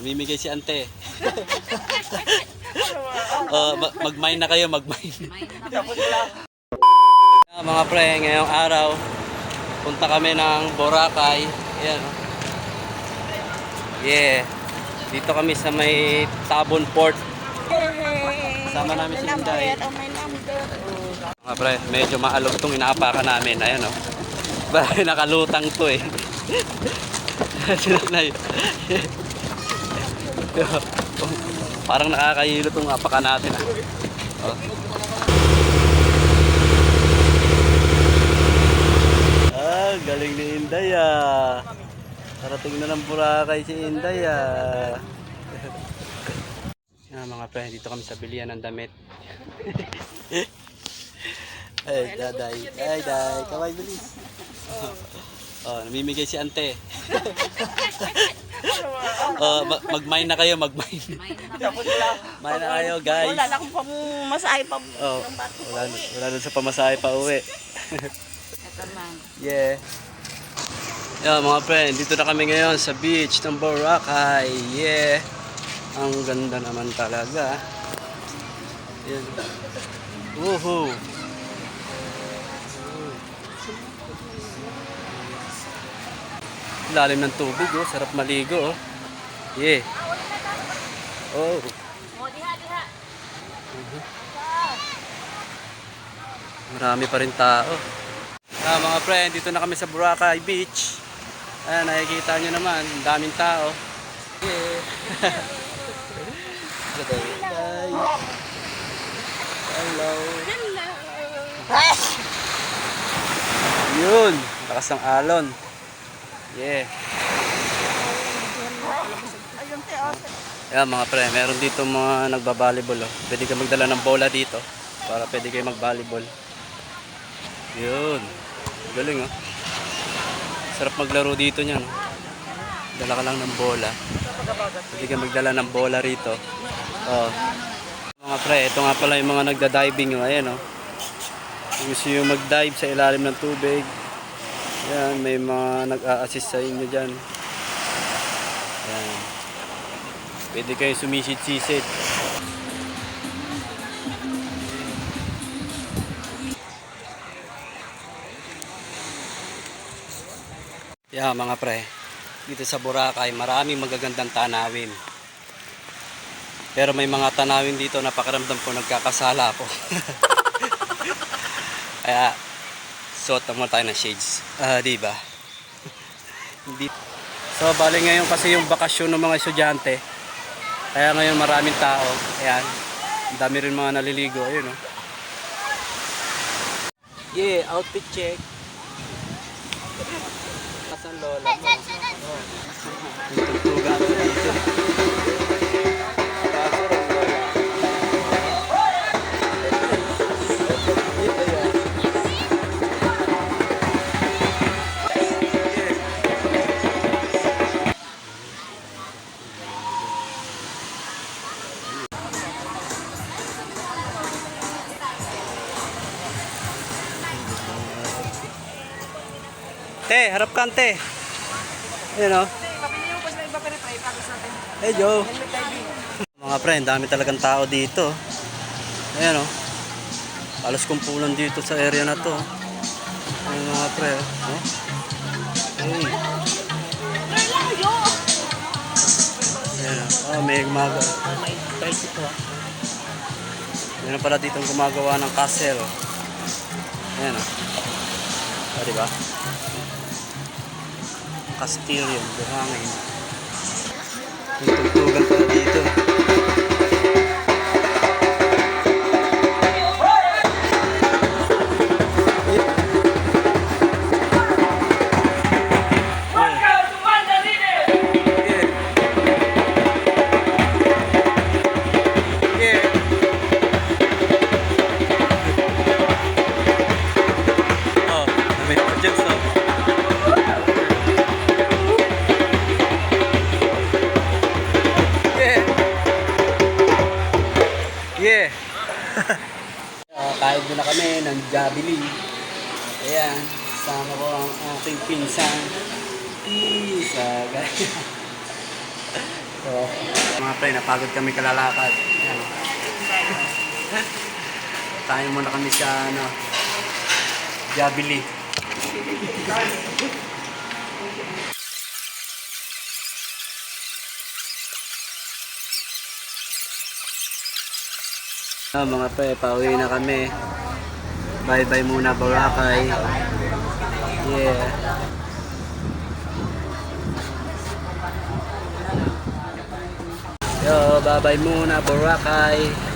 namimigay si ante. Mag-mine na kayo, mag-mine. Mga pre, ngayong araw, punta kami ng Boracay. Ayan. Yeah. Dito kami sa may Tabon Port. Sama namin si Inday. Mga pre, medyo maalog itong inaapakan namin. Ayan o. Nakalutang to eh. Sinanay. Parang nakakahilo itong apakan natin. Oh. Galing ni Inday ah. Parating na ng Boracay si Inday ah. Mga pre, dito kami sa bilihan ng damit. Ay, daday. Ay, day. Kaway bilis. Namimigay si ante. Mag-mine na kayo, mag-mine. Mine na kayo, guys. Wala na akong pamasahe pa. Wala na sa pamasahe pa uwi. Yeah. Yeah, mga friend, dito na kami ngayon sa beach ng Boracay. Yeah. Ang ganda naman talaga. Yan. Woohoo. Lalim ng tubig, oh. Sarap maligo, oh. Yeah. Oh. Marami pa rin tao. Mga friend, dito na kami sa Boracay Beach. Ayan, nakikita nyo naman, ang daming tao. Yeah. Hello. Yun, lakas ng alon. Yeah. Ayan mga pre, meron dito mga nagbabalibol. Oh. Pwede ka magdala ng bola dito para pwede kayo magbalibol. Yun. Galing oh. Sarap maglaro dito niyan. Dala ka lang ng bola. Pwede ka magdala ng bola rito. Oh. Mga pre, ito nga pala yung mga nagda-diving. Oh. Ayan oh. Kung gusto nyo mag-dive sa ilalim ng tubig. Ayan, may mga nag-a-assist sa inyo dyan. Ayan. Pwede kayo sumisid-sisid. Yeah, mga pre, dito sa Boracay maraming magagandang tanawin. Pero may mga tanawin dito na pakiramdam ko nagkakasala ako. Kaya suot mo tayo ng shades. Diba? So bali ngayon kasi yung bakasyon ng mga estudyante. Kaya ngayon maraming tao. Ayan. Ang dami rin mga naliligo. Ayun oh. Yeah, outfit check. Ang lola mo. Tutugtugan ko dito. Te, harap ka ante. Ayan o. Hey Joe. Mga friend, dami talagang tao dito. Ayan o. Halos kumpulan dito sa area na to. Ayan mga friend. Oh. Hey. Ayan o. Oh, may gumaga. Meron pala dito gumagawa ng castle. Ayan o. Oh, diba? Castillion, buhangin. Tugtugan pala dito. Yeah. Kahit doon na kami ng Jabili. Ayan, sama ko ang aking pinsan. Isa, guys. So, mga pre, napagod kami kalalakad. Ayan. Tayo muna kami sa Jabili. Mga pre, pauwi na kami. Bye-bye muna Boracay. Yeah. Yo, bye-bye muna Boracay.